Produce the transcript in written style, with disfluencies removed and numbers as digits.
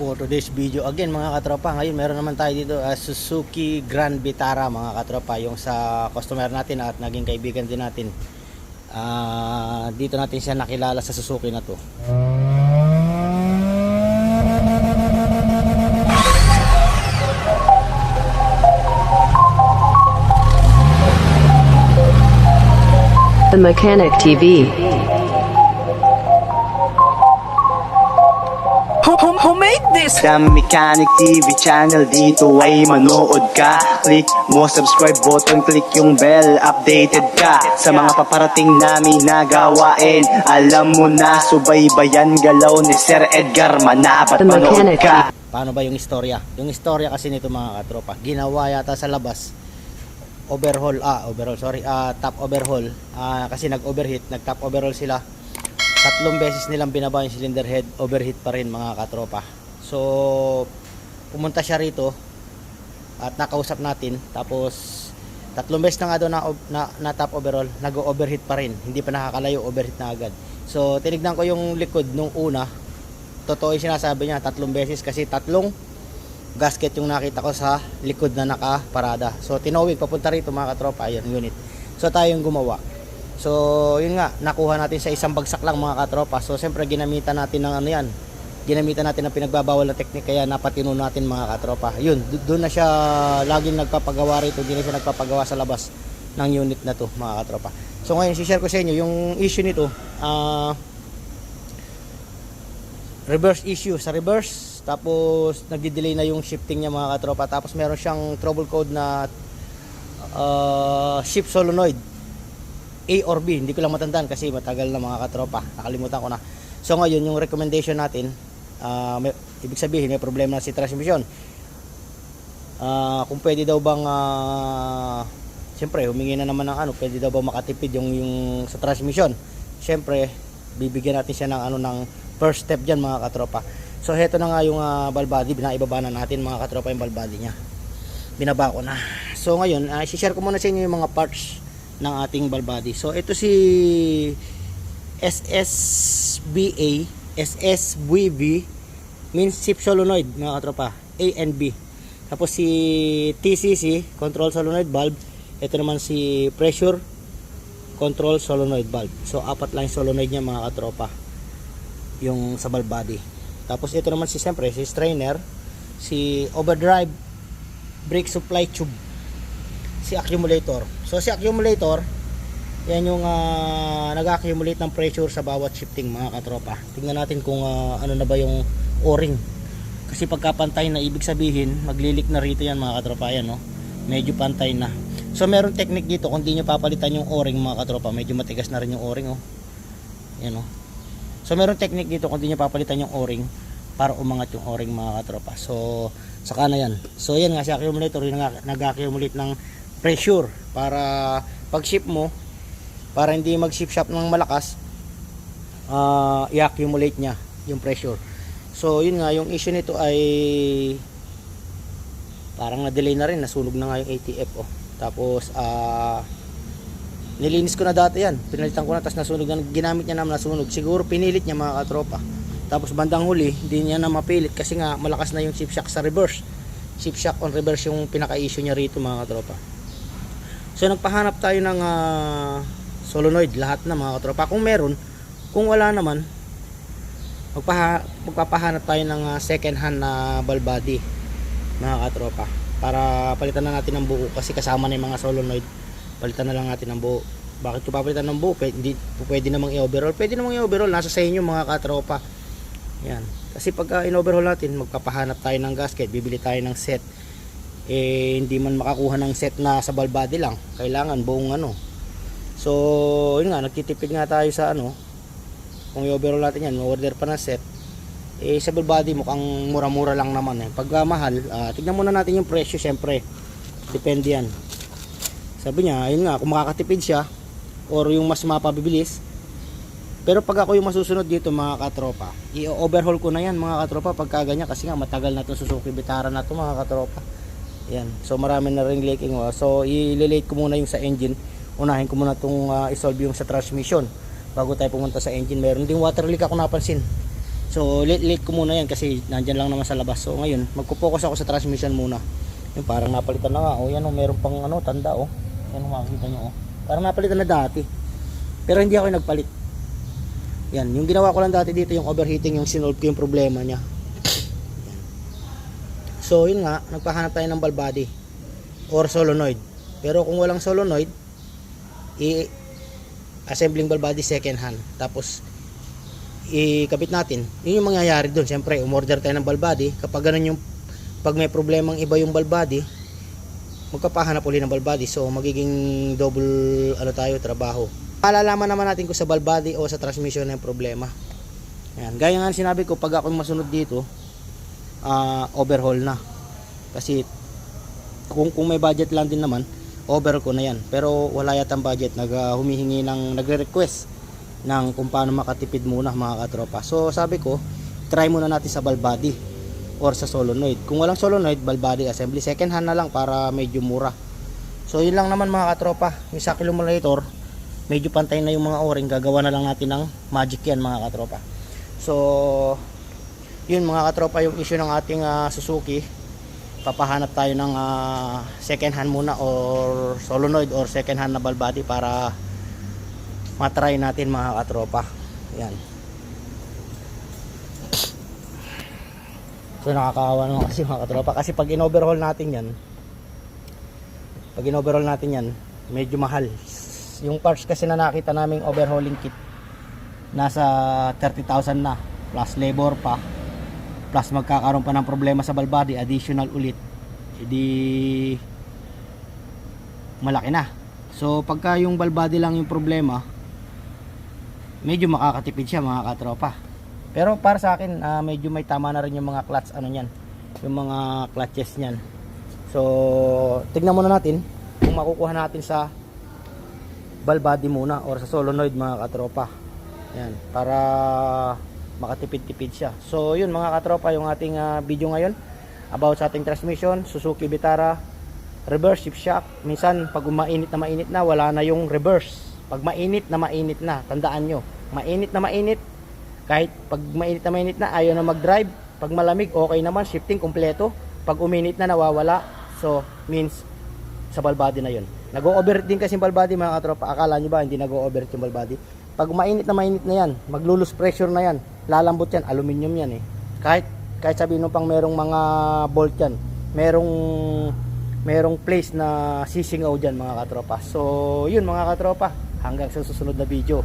for today's video again mga katropa. Ngayon meron naman tayo dito Suzuki Grand Vitara mga katropa, yung sa customer natin at naging kaibigan din natin. Dito natin siya nakilala sa Suzuki na to. The Mechanic TV. Who made this? The Mechanic TV channel, dito ay manood ka. Click mo subscribe button, click yung bell, updated ka sa mga paparating namin na gawain. Alam mo na, subaybayan galaw ni Sir Edgar Manabat. The Manood Mechanic. ka. Paano ba yung istorya? Yung istorya kasi nito mga katropa, ginawa yata sa labas top overhaul, kasi nag-overheat, nag-top overhaul sila. 3 beses nilang binaba yung cylinder head, overheat pa rin mga katropa. So pumunta siya rito at nakausap natin, tapos 3 beses na nga doon na top overhaul, nag-overheat pa rin, hindi pa nakakalayo, overheat na agad. So tinignan ko yung likod nung una, totoo yung sinasabi niya, 3 beses kasi 3 gasket yung nakita ko sa likod na nakaparada. So tinawid papunta rito mga katropa, ayun unit. So tayo yung gumawa. So yun nga, nakuha natin sa isang bagsak lang mga katropa. So siyempre ginamitan natin ng ano yan, ginamitan natin ng pinagbabawal na teknik, kaya napatino natin mga katropa. Yun, doon na siya laging nagpapagawa rito, hindi na siya nagpapagawa sa labas ng unit na to mga katropa. So ngayon si-share ko sa inyo yung issue nito, reverse issue sa reverse. Tapos nagdi-delay na yung shifting niya mga katropa. Tapos meron siyang trouble code na shift solenoid A or B, hindi ko lang matandaan kasi matagal na mga katropa, nakalimutan ko na. So ngayon yung recommendation natin, ibig sabihin may problema na si transmission. Kung pwede daw bang siyempre humingi na naman ng pwede daw bang makatipid yung sa transmission. Siyempre bibigyan natin siya ng ng first step diyan mga katropa. So heto na nga yung valve body, binaibaba na natin mga katropa yung valve body niya. Binaba ko na. So ngayon, i-share ko muna sa inyo yung mga parts ng ating valve body. So ito si SSVV means shift solenoid mga katropa, A and B. Tapos si TCC, control solenoid valve. Ito naman si pressure control solenoid valve. So 4 lang solenoid niya mga katropa yung sa valve body. Tapos ito naman siyempre si strainer, si overdrive brake supply tube, si accumulator. So si accumulator, yan yung nag-accumulate ng pressure sa bawat shifting mga katropa. Tingnan natin kung ano na ba yung o-ring. Kasi pagkapantay na, ibig sabihin maglilik na rito yan mga katropa. Yan, no? Medyo pantay na. So meron technique dito, kung di nyo papalitan yung o-ring mga katropa, medyo matigas na rin yung o-ring. Yan, no? So meron technique dito kung di nyo papalitan yung o-ring para umangat yung o-ring mga katropa. So saka na yan. So yan nga si accumulator, yung nag-accumulate ng pressure para pag shift mo, para hindi mag-shift shaft ng malakas, i-accumulate niya yung pressure. So yun nga, yung issue nito ay parang na-delay na rin, nasunog na nga yung ATF. Tapos nilinis ko na dati yan, pinalitan ko na, tapos nasunog na, ginamit niya naman nasunog. Siguro pinilit niya mga katropa. Tapos bandang huli, hindi niya na mapilit kasi nga malakas na yung shift shock sa reverse. Shift shock on reverse yung pinaka-issue niya rito mga katropa. So nagpahanap tayo ng solenoid, lahat na mga katropa. Kung meron, kung wala naman, magpapahanap tayo ng second hand na valve body mga katropa, para palitan na natin ng buo kasi kasama na yung mga solenoid. Palitan na lang natin ng buo. Bakit ko papalitan ng buo? Pwede namang i-overhaul. Pwede namang i-overhaul. Nasa sa inyo mga katropa. Yan. Kasi pagka in-overhaul natin, magpapahanap tayo ng gasket. Bibili tayo ng set. Hindi man makakuha ng set na sa valve body lang. Kailangan buong So, yun nga. Nagtitipid nga tayo sa kung i-overhaul natin yan, order pa ng set. Sa valve body mukhang mura-mura lang naman. Pag mahal, tignan muna natin yung presyo syempre. Depende yan. Sabi niya, ayun nga, kung makakatipid siya or yung mas mapabibilis. Pero pag ako yung masusunod dito mga katropa, i-overhaul ko na yan mga katropa pagka ganyan, kasi nga matagal na itong Suzuki Vitara na ito mga katropa. Yan. So marami na ring leaking. So i-relate ko muna yung sa engine. Unahin ko muna itong isolve yung sa transmission bago tayo pumunta sa engine. Meron ding water leak ako napansin So late ko muna yan kasi nandyan lang naman sa labas. So ngayon magpo-focus ako sa transmission muna. Yung parang napalitan na nga. O yan o, meron pang ano, tanda o. Yan o, makikita nyo o. Parang napalitan na dati. Pero hindi ako yung nagpalit. Yan, yung ginawa ko lang dati dito yung overheating, yung sinolve ko yung problema niya. Yan. So yun nga, nagpahanap tayo ng valve body or solenoid. Pero kung walang solenoid, assembling valve body second hand. Tapos ikabit natin. Yun yung mangyayari doon. Siyempre, umorder tayo ng valve body. Kapag ganun yung, pag may problemang iba yung valve body, magpapahanap uli ng valve body. So magiging double ano tayo, trabaho. Malalaman naman natin kung sa valve body o sa transmission na yung problema. Yan. Gaya nga sinabi ko, pag ako masunod dito, overhaul na. Kasi kung may budget lang din naman, overhaul ko na yan. Pero wala yatang budget. Nagre-request ng kung paano makatipid muna mga katropa. So sabi ko, try muna natin sa valve body or sa solenoid. Kung walang solenoid, valve body assembly. Second hand na lang para medyo mura. So yun lang naman mga katropa. Yung sa accumulator, medyo pantay na yung mga o-ring. Gagawa na lang natin ng magic yan mga katropa. So yun mga katropa yung issue ng ating Suzuki. Papahanap tayo ng second hand muna or solenoid or second hand na valve body para matry natin mga katropa. Yan. So nakakaawa naman kasi mga katropa. Kasi pag in-overhaul natin yan, medyo mahal. Yung parts kasi na nakita naming overhauling kit, nasa 30,000 na. Plus labor pa. Plus magkakaroon pa ng problema sa valve body, additional ulit. Hindi malaki na. So pagka yung valve body lang yung problema, medyo makakatipid siya mga katropa. Pero para sa akin, medyo may tama na rin yung mga clutch ano niyan, yung mga clutches niyan. So tignan muna natin kung makukuha natin sa valve body muna or sa solenoid mga katropa. Yan, para makatipid-tipid siya. So yun mga katropa, yung ating video ngayon about sa ating transmission, Suzuki Vitara reverse shift shock. Minsan pag mainit na wala na yung reverse. Pag mainit na, tandaan nyo, mainit na, kahit pag mainit na ayaw na mag-drive. Pag malamig, okay naman, shifting kompleto. Pag uminit na, nawawala. So, means, sa valve body na yun. Nag-o-overheat din kasi yung valve body mga katropa. Akala nyo ba, hindi nag-o-overheat yung valve body? Pag mainit na yan, mag-lose pressure na yan, lalambot yan, aluminum yan eh. Kahit sabihin nung pang merong mga bolt yan, merong place na sisingaw dyan mga katropa. So, yun mga katropa. Hanggang sa susunod na video.